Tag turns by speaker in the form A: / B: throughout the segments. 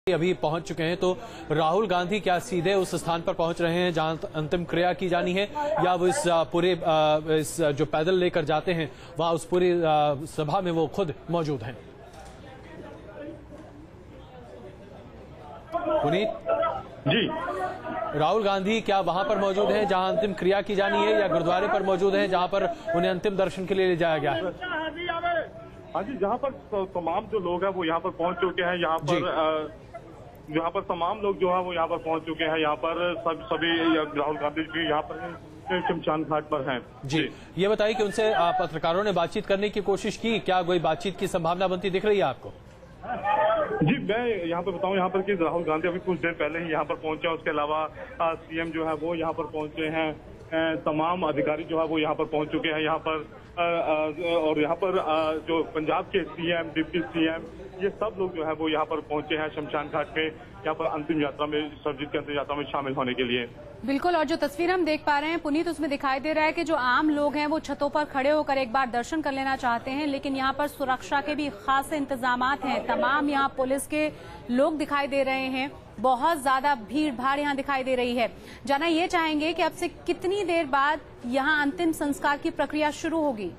A: अभी पहुंच चुके हैं, तो राहुल गांधी क्या सीधे उस स्थान पर पहुंच रहे हैं जहां अंतिम क्रिया की जानी है, या वो इस पूरे इस जो पैदल लेकर जाते हैं वहां उस पूरी सभा में वो खुद मौजूद हैं? पुनीत
B: जी,
A: राहुल गांधी क्या वहां पर मौजूद हैं जहां अंतिम क्रिया की जानी है, या गुरुद्वारे पर मौजूद हैं जहां पर उन्हें अंतिम दर्शन के लिए ले जाया गया है?
B: हाँ जी, जहाँ पर तमाम जो लोग हैं वो यहाँ पर पहुंच चुके हैं। यहाँ पर तमाम लोग जो है वो यहाँ पर पहुंच चुके हैं। यहाँ पर सभी राहुल गांधी जी यहाँ पर शमशान घाट पर हैं।
A: जी, ये बताइए कि उनसे पत्रकारों ने बातचीत करने की कोशिश की, क्या कोई बातचीत की संभावना बनती दिख रही है आपको?
B: जी, मैं यहाँ पर बताऊं यहाँ पर कि राहुल गांधी अभी कुछ देर पहले ही यहाँ पर पहुंचे। उसके अलावा सीएम जो है वो यहाँ पर पहुंचे हैं। तमाम अधिकारी जो है वो यहाँ पर पहुंच चुके हैं यहाँ पर, और यहाँ पर जो पंजाब के सीएम, डिप्टी सीएम, ये सब लोग जो है वो यहाँ पर पहुंचे हैं शमशान घाट पे, यहाँ पर अंतिम यात्रा में, सरजीत की अंतिम यात्रा में शामिल होने के लिए।
C: बिल्कुल, और जो तस्वीर हम देख पा रहे हैं पुनीत, उसमें दिखाई दे रहा है कि जो आम लोग हैं वो छतों पर खड़े होकर एक बार दर्शन कर लेना चाहते हैं, लेकिन यहाँ पर सुरक्षा के भी खास इंतजामात हैं। तमाम यहाँ पुलिस के लोग दिखाई दे रहे हैं, बहुत ज्यादा भीड़ भाड़ यहाँ दिखाई दे रही है। जाना ये चाहेंगे कि अब से कितनी देर बाद यहाँ अंतिम संस्कार की प्रक्रिया शुरू होगी?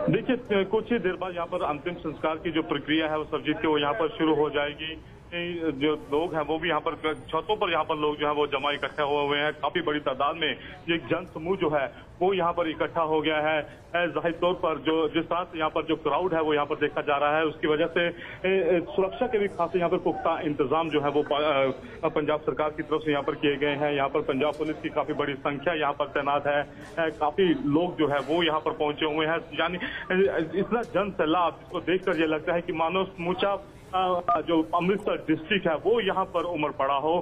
B: देखिए, कुछ ही देर बाद यहाँ पर अंतिम संस्कार की जो प्रक्रिया है वो सरजीत की वो यहाँ पर शुरू हो जाएगी। जो लोग हैं वो भी यहाँ पर छतों पर यहाँ पर लोग जो है वो जमा इकट्ठे हुए हैं। काफी बड़ी तादाद में एक जन समूह जो है वो यहाँ पर इकट्ठा हो गया है। जाहिर तौर पर जो जिस तरह से यहाँ पर जो क्राउड है वो यहाँ पर देखा जा रहा है, उसकी वजह से सुरक्षा के भी खास यहाँ पर पुख्ता इंतजाम जो है वो पंजाब सरकार की तरफ से यहाँ पर किए गए हैं। यहाँ पर पंजाब पुलिस की काफी बड़ी संख्या यहाँ पर तैनात है। काफी लोग जो है वो यहाँ पर पहुंचे हुए हैं। यानी इतना जन सैलाब, जिसको देखकर ये लगता है कि मानो समूचा जो अमृतसर डिस्ट्रिक्ट है वो यहाँ पर उमड़ पड़ा हो।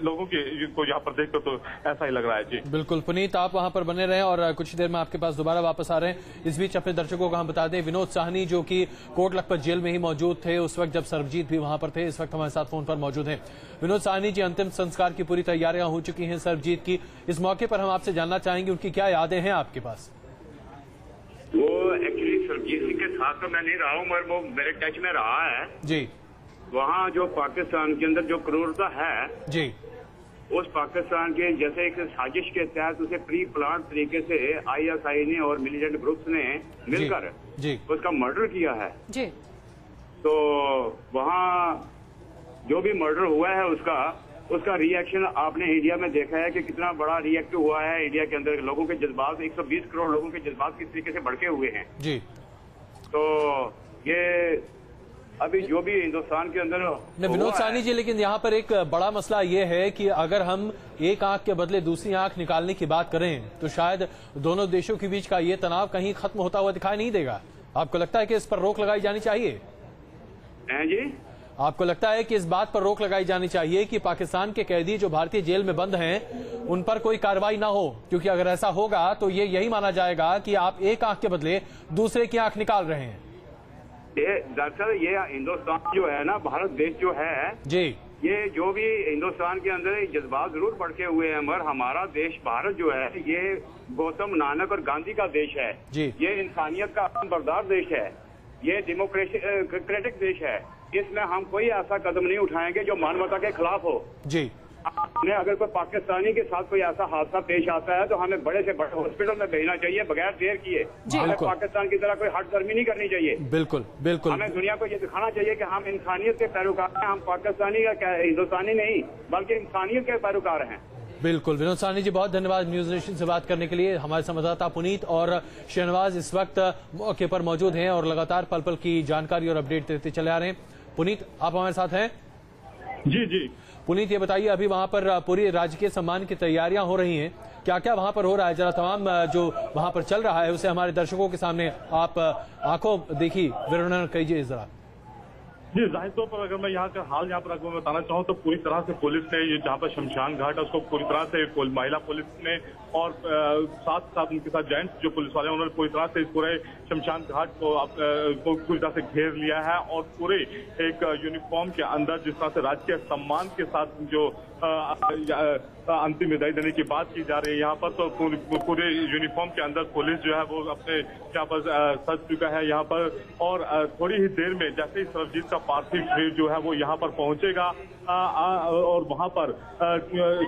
B: लोगों को यहाँ पर देखकर तो ऐसा ही लग रहा है। जी
A: बिल्कुल पुनीत, आप वहां पर बने रहें और कुछ देर में आपके पास दोबारा वापस आ रहे हैं। इस बीच अपने दर्शकों को हम बता दें, विनोद साहनी जो कि कोट लखपत जेल में ही मौजूद थे उस वक्त जब सरबजीत भी वहां पर थे, इस वक्त हमारे साथ फोन पर मौजूद हैं। विनोद साहनी जी, अंतिम संस्कार की पूरी तैयारियां हो चुकी हैं सरबजीत की। इस मौके पर हम आपसे जानना चाहेंगे उनकी क्या यादें हैं आपके पास?
D: वो एक्चुअली सरबजीत सिंह के साथ तो मैं नहीं रहा हूँ, मगर वो मेरे टच में रहा है जी। वहाँ जो पाकिस्तान के अंदर जो क्रूरता है जी, उस पाकिस्तान के जैसे एक साजिश के तहत उसे प्री प्लान तरीके से ISI ने और मिलिटेंट ग्रुप्स ने मिलकर जी उसका मर्डर किया है जी। तो वहाँ जो भी मर्डर हुआ है उसका रिएक्शन आपने इंडिया में देखा है कि कितना बड़ा रिएक्ट हुआ है। इंडिया के अंदर लोगों के जज्बात, 120 करोड़ लोगों के जज्बात किस तरीके से भड़के हुए हैं जी। तो ये अभी जो भी हिंदुस्तान के अंदर
A: विनोद साहनी जी, लेकिन यहाँ पर एक बड़ा मसला ये है कि अगर हम एक आंख के बदले दूसरी आंख निकालने की बात करें तो शायद दोनों देशों के बीच का ये तनाव कहीं खत्म होता हुआ दिखाई नहीं देगा। आपको लगता है कि इस पर रोक लगाई जानी चाहिए?
D: जी,
A: आपको लगता है कि इस बात पर रोक लगाई जानी चाहिए कि पाकिस्तान के कैदी जो भारतीय जेल में बंद हैं उन पर कोई कार्रवाई ना हो? क्योंकि अगर ऐसा होगा तो ये यही माना जाएगा कि आप एक आंख के बदले दूसरे की आंख निकाल रहे हैं।
D: दरअसल ये हिंदुस्तान जो है ना, भारत देश जो है जी, ये जो भी हिंदुस्तान के अंदर जज्बात जरूर बढ़के हुए हैं, मगर हमारा देश भारत जो है ये गौतम नानक और गांधी का देश है जी। ये इंसानियत का बरदार देश है, ये डेमोक्रेटिक देश है। इसमें हम कोई ऐसा कदम नहीं उठाएंगे जो मानवता के खिलाफ हो जी। अगर कोई पाकिस्तानी के साथ कोई ऐसा हादसा पेश आता है तो हमें बड़े से बड़े हॉस्पिटल में भेजना चाहिए बगैर देर किए। हमें पाकिस्तान की तरह कोई हट गर्मी नहीं करनी चाहिए। बिल्कुल बिल्कुल, हमें दुनिया को ये दिखाना चाहिए कि हम इंसानियत के पैरोकार हैं। हम पाकिस्तानी का हिंदुस्तानी नहीं बल्कि इंसानियत के पैरोकार हैं।
A: बिल्कुल विनोद साहनी जी, बहुत धन्यवाद न्यूज नेशन से बात करने के लिए। हमारे संवाददाता पुनीत और शहनवाज इस वक्त मौके पर मौजूद हैं और लगातार पल पल की जानकारी और अपडेट देते चले आ रहे हैं। पुनीत, आप हमारे साथ हैं?
B: जी जी
A: पुनीत, ये बताइए, अभी वहां पर पूरी राजकीय सम्मान की तैयारियां हो रही हैं, क्या क्या वहां पर हो रहा है? जरा तमाम जो वहां पर चल रहा है उसे हमारे दर्शकों के सामने आप आंखों देखी वर्णन कीजिए जरा।
B: जी, जाहिर तौर पर अगर मैं यहाँ का हाल यहाँ पर अगर मैं बताना चाहूँ तो पूरी तरह से पुलिस ने ये जहाँ पर शमशान घाट है उसको पूरी तरह से महिला पुलिस ने और साथ साथ उनके साथ जेंट्स जो पुलिस वाले हैं उन्होंने पूरी तरह से इस पूरे शमशान घाट को पूरी तरह से घेर लिया है और पूरे एक यूनिफॉर्म के अंदर जिस तरह से राजकीय सम्मान के साथ जो अंतिम विदाई देने की बात की जा रही है। यहाँ पर तो पूरे यूनिफॉर्म के अंदर पुलिस जो है वो अपने यहाँ पर सज चुका है यहाँ पर, और थोड़ी ही देर में जैसे ही सरबजीत का पार्थिव शरीर जो है वो यहाँ पर पहुंचेगा और वहां पर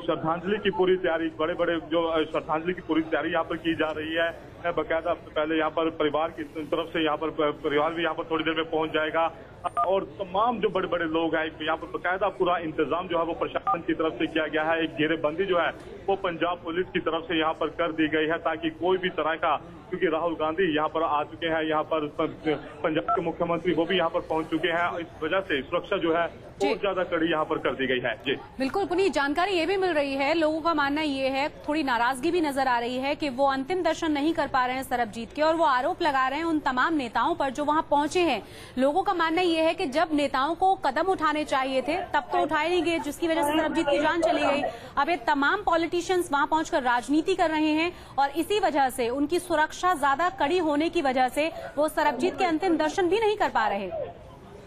B: श्रद्धांजलि की पूरी तैयारी, बड़े बड़े जो श्रद्धांजलि की पूरी तैयारी यहाँ पर की जा रही है। बकायदा पहले यहाँ पर परिवार की तरफ से यहाँ पर परिवार भी यहाँ पर थोड़ी देर में पहुंच जाएगा, और तमाम जो बड़े बड़े लोग हैं यहाँ पर बकायदा पूरा इंतजाम जो है वो प्रशासन की तरफ से किया गया है। एक घेरेबंदी जो है वो पंजाब पुलिस की तरफ से यहाँ पर कर दी गई है, ताकि कोई भी तरह का, क्योंकि राहुल गांधी यहाँ पर आ चुके हैं, यहाँ पर पंजाब के मुख्यमंत्री वो भी यहाँ पर पहुंच चुके हैं, इस वजह से सुरक्षा जो है बहुत ज्यादा कड़ी यहाँ पर कर दी गई है। जी
C: बिल्कुल पुनीत, जानकारी ये भी मिल रही है, लोगों का मानना ये है, थोड़ी नाराजगी भी नजर आ रही है कि वो अंतिम दर्शन नहीं कर पा रहे हैं सरबजीत के, और वो आरोप लगा रहे हैं उन तमाम नेताओं पर जो वहां पहुंचे हैं। लोगों का मानना ये है कि जब नेताओं को कदम उठाने चाहिए थे तब तो उठाए नहीं गए, जिसकी वजह से सरबजीत की जान चली गई। अब ये तमाम पॉलिटिशियंस वहां पहुंचकर राजनीति कर रहे हैं, और इसी वजह से उनकी सुरक्षा ज्यादा कड़ी होने की वजह से वो सरबजीत के अंतिम दर्शन भी नहीं कर पा रहे।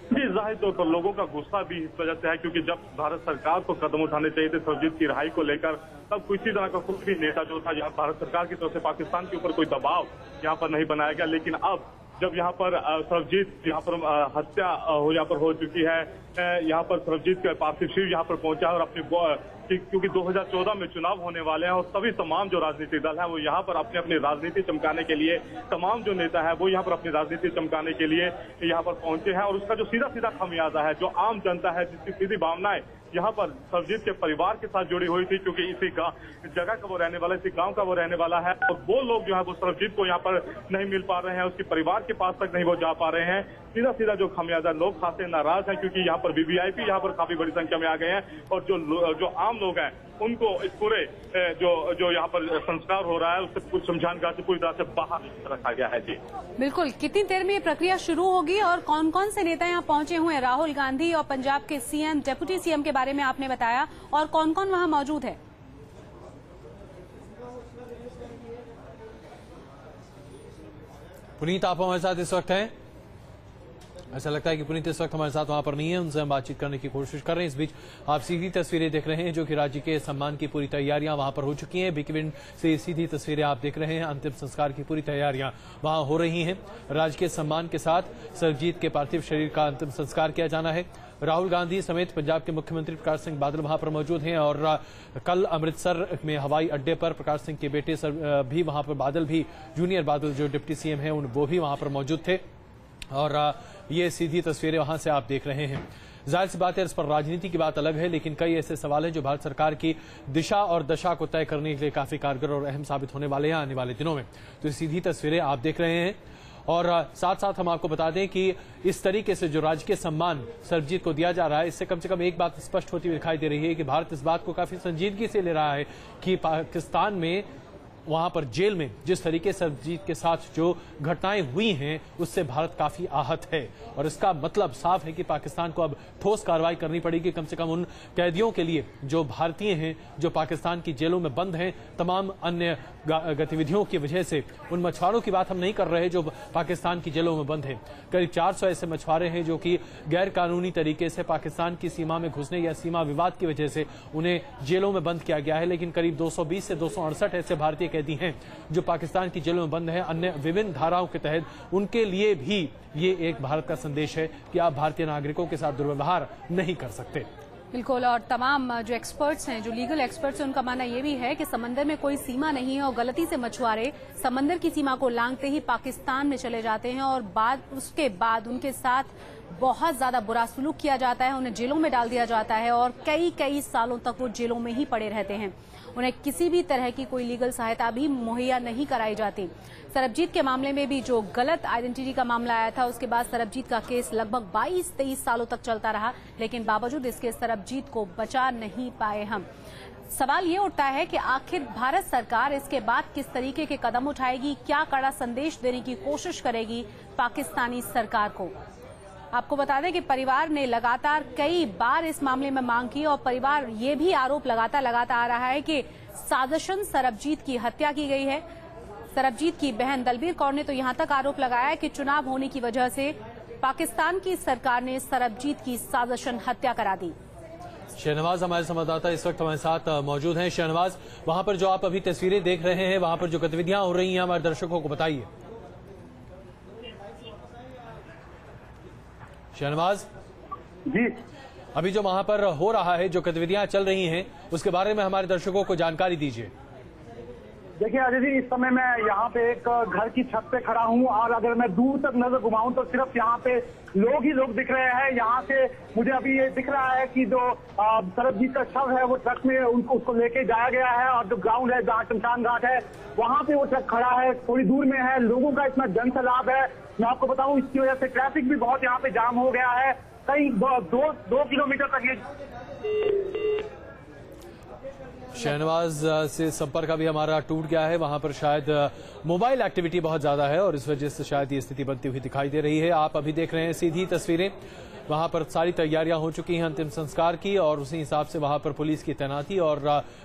B: जी, जाहिर तौर पर लोगों का गुस्सा भी इस वजह से है, क्योंकि जब भारत सरकार को कदम उठाने चाहिए थे सरबजीत की रिहाई को लेकर, तब किसी तरह का कुछ भी नेता जो था यहाँ भारत सरकार की तरफ से पाकिस्तान के ऊपर कोई दबाव यहाँ पर नहीं बनाया गया। लेकिन अब जब यहाँ पर सरबजीत यहाँ पर हत्या यहाँ पर हो चुकी है, यहाँ पर सरबजीत का पार्थिव शरीर यहाँ पर पहुंचा है, और अपने क्योंकि 2014 में चुनाव होने वाले हैं, और सभी तमाम जो राजनीतिक दल हैं वो यहाँ पर अपनी अपनी राजनीति चमकाने के लिए, तमाम जो नेता है वो यहाँ पर अपनी राजनीति चमकाने के लिए यहाँ पर पहुंचे हैं, और उसका जो सीधा सीधा खमियाजा है, जो आम जनता है जिसकी सीधी भावनाएं यहाँ पर सरबजीत के परिवार के साथ जुड़ी हुई थी, क्योंकि इसी जगह का वो रहने वाला, इसी गांव का वो रहने वाला है, और वो लोग जो है वो सरबजीत को यहाँ पर नहीं मिल पा रहे हैं, उसके परिवार के पास तक नहीं वो जा पा रहे हैं। सीधा सीधा जो खमियाजा, लोग खासे नाराज हैं, क्योंकि यहाँ पर वीवीआईपी यहाँ पर काफी बड़ी संख्या में आ गए हैं, और जो आम लोग हैं उनको इस पूरे जो यहाँ पर संस्कार हो रहा है उससे कुछ समझान का पूरी तरह से बाहर रखा गया है। जी
C: बिल्कुल, कितनी देर में ये प्रक्रिया शुरू होगी, और कौन कौन से नेता यहाँ पहुंचे हुए हैं? राहुल गांधी और पंजाब के सीएम, डिप्टी सीएम के बारे में आपने बताया, और कौन कौन वहां मौजूद है?
A: पुनीत, आप हमारे साथ इस वक्त हैं? ऐसा लगता है कि पुनीत इस वक्त हमारे साथ वहां पर नहीं है, उनसे हम बातचीत करने की कोशिश कर रहे हैं। इस बीच आप सीधी तस्वीरें देख रहे हैं, जो कि राज्य के सम्मान की पूरी तैयारियां वहां पर हो चुकी हैं। बिकविंड से सीधी तस्वीरें आप देख रहे हैं, अंतिम संस्कार की पूरी तैयारियां वहां हो रही हैं। राज्य के सम्मान के साथ सरबजीत के पार्थिव शरीर का अंतिम संस्कार किया जाना है। राहुल गांधी समेत पंजाब के मुख्यमंत्री प्रकाश सिंह बादल वहां पर मौजूद हैं, और कल अमृतसर में हवाई अड्डे पर प्रकाश सिंह के बेटे भी वहां पर, बादल भी, जूनियर बादल जो डिप्टी सीएम हैं वो भी वहां पर मौजूद थे, और ये सीधी तस्वीरें वहां से आप देख रहे हैं। जाहिर सी बात है, इस पर राजनीति की बात अलग है, लेकिन कई ऐसे सवाल हैं जो भारत सरकार की दिशा और दशा को तय करने के लिए काफी कारगर और अहम साबित होने वाले हैं आने वाले दिनों में। तो ये सीधी तस्वीरें आप देख रहे हैं, और साथ साथ हम आपको बता दें कि इस तरीके से जो राजकीय सम्मान सरबजीत को दिया जा रहा है, इससे कम से कम एक बात स्पष्ट होती हुई दिखाई दे रही है कि भारत इस बात को काफी संजीदगी से ले रहा है कि पाकिस्तान में, वहां पर जेल में जिस तरीके से सरबजीत के साथ जो घटनाएं हुई हैं उससे भारत काफी आहत है, और इसका मतलब साफ है कि पाकिस्तान को अब ठोस कार्रवाई करनी पड़ेगी, कम से कम उन कैदियों के लिए जो भारतीय हैं, जो पाकिस्तान की जेलों में बंद हैं तमाम अन्य गतिविधियों की वजह से। उन मछुआरों की बात हम नहीं कर रहे जो पाकिस्तान की जेलों में बंद हैं। करीब 400 ऐसे मछुआरे हैं जो कि गैर कानूनी तरीके से पाकिस्तान की सीमा में घुसने या सीमा विवाद की वजह से उन्हें जेलों में बंद किया गया है, लेकिन करीब 220 से 268 ऐसे भारतीय कैदी हैं जो पाकिस्तान की जेलों में बंद हैं अन्य विभिन्न धाराओं के तहत। उनके लिए भी ये एक भारत का संदेश है कि आप भारतीय नागरिकों के साथ दुर्व्यवहार नहीं कर सकते।
C: बिल्कुल, और तमाम जो एक्सपर्ट्स हैं, जो लीगल एक्सपर्ट्स हैं, उनका मानना ये भी है कि समंदर में कोई सीमा नहीं है, और गलती से मछुआरे समंदर की सीमा को लांघते ही पाकिस्तान में चले जाते हैं, और उसके बाद उनके साथ बहुत ज्यादा बुरा सलूक किया जाता है, उन्हें जेलों में डाल दिया जाता है, और कई सालों तक वो जेलों में ही पड़े रहते हैं। उन्हें किसी भी तरह की कोई लीगल सहायता भी मुहैया नहीं कराई जाती। सरबजीत के मामले में भी जो गलत आइडेंटिटी का मामला आया था, उसके बाद सरबजीत का केस लगभग 22-23 सालों तक चलता रहा, लेकिन बावजूद इसके सरबजीत को बचा नहीं पाए हम। सवाल ये उठता है कि आखिर भारत सरकार इसके बाद किस तरीके के कदम उठाएगी, क्या कड़ा संदेश देने की कोशिश करेगी पाकिस्तानी सरकार को। आपको बता दें कि परिवार ने लगातार कई बार इस मामले में मांग की, और परिवार ये भी आरोप लगाता आ रहा है कि साजिशन सरबजीत की हत्या की गई है। सरबजीत की बहन दलबीर कौर ने तो यहां तक आरोप लगाया है कि चुनाव होने की वजह से पाकिस्तान की सरकार ने सरबजीत की साजिशन हत्या करा दी।
A: शहनवाज हमारे संवाददाता इस वक्त हमारे साथ मौजूद हैं। शहनवाज, वहां पर जो आप अभी तस्वीरें देख रहे हैं, वहां पर जो गतिविधियां हो रही हैं, हमारे दर्शकों को बताइए। शहनवाज
E: जी,
A: अभी जो वहां पर हो रहा है, जो गतिविधियां चल रही हैं, उसके बारे में हमारे दर्शकों को जानकारी दीजिए।
E: देखिए अजय जी, इस समय मैं यहाँ पे एक घर की छत पे खड़ा हूँ और अगर मैं दूर तक नजर घुमाऊं तो सिर्फ यहाँ पे लोग ही लोग दिख रहे हैं। यहाँ से मुझे अभी ये दिख रहा है कि जो सरबजीत का शव है वो ट्रक में उसको लेके जाया गया है और जो ग्राउंड है जहाँ शमशान घाट है वहाँ पे वो ट्रक खड़ा है, थोड़ी दूर में है। लोगों का इतना जनसैलाब है, मैं आपको बताऊँ, इसकी वजह से ट्रैफिक भी बहुत यहाँ पे जाम हो गया है। कई 2 किलोमीटर तक ये।
A: शहनवाज से संपर्क अभी हमारा टूट गया है। वहां पर शायद मोबाइल एक्टिविटी बहुत ज्यादा है और इस वजह से शायद ये स्थिति बनती हुई दिखाई दे रही है। आप अभी देख रहे हैं सीधी तस्वीरें। वहां पर सारी तैयारियां हो चुकी हैं अंतिम संस्कार की और उसी हिसाब से वहां पर पुलिस की तैनाती और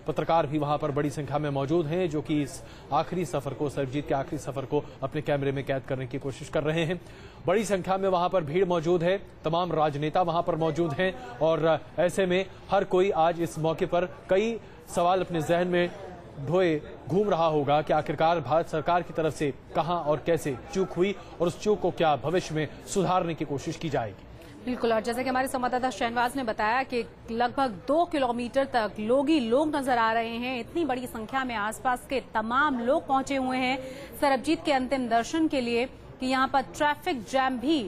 A: पत्रकार भी वहां पर बड़ी संख्या में मौजूद हैं, जो कि इस आखिरी सफर को, सरबजीत के आखिरी सफर को अपने कैमरे में कैद करने की कोशिश कर रहे हैं। बड़ी संख्या में वहां पर भीड़ मौजूद है, तमाम राजनेता वहां पर मौजूद हैं और ऐसे में हर कोई आज इस मौके पर कई सवाल अपने जहन में ढोए घूम रहा होगा कि आखिरकार भारत सरकार की तरफ से कहां और कैसे चूक हुई और उस चूक को क्या भविष्य में सुधारने की कोशिश की जाएगी।
C: बिल्कुल, और जैसे कि हमारे संवाददाता शहनवाज ने बताया कि लगभग 2 किलोमीटर तक लोग ही लोग नजर आ रहे हैं। इतनी बड़ी संख्या में आसपास के तमाम लोग पहुंचे हुए हैं सरबजीत के अंतिम दर्शन के लिए कि यहाँ पर ट्रैफिक जैम भी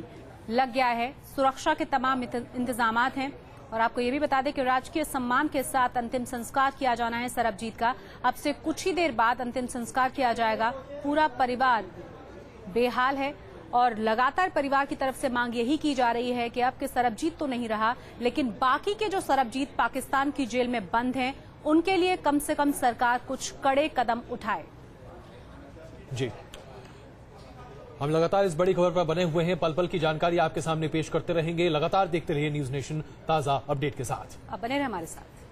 C: लग गया है। सुरक्षा के तमाम इंतजामात हैं और आपको ये भी बता दें कि राजकीय सम्मान के साथ अंतिम संस्कार किया जाना है सरबजीत का। अब से कुछ ही देर बाद अंतिम संस्कार किया जाएगा। पूरा परिवार बेहाल है और लगातार परिवार की तरफ से मांग यही की जा रही है कि अब के सरबजीत तो नहीं रहा, लेकिन बाकी के जो सरबजीत पाकिस्तान की जेल में बंद हैं, उनके लिए कम से कम सरकार कुछ कड़े कदम उठाए।
A: जी, हम लगातार इस बड़ी खबर पर बने हुए हैं। पल पल की जानकारी आपके सामने पेश करते रहेंगे। लगातार देखते रहिए न्यूज नेशन ताजा अपडेट के साथ।
C: अब बने रहे हमारे साथ।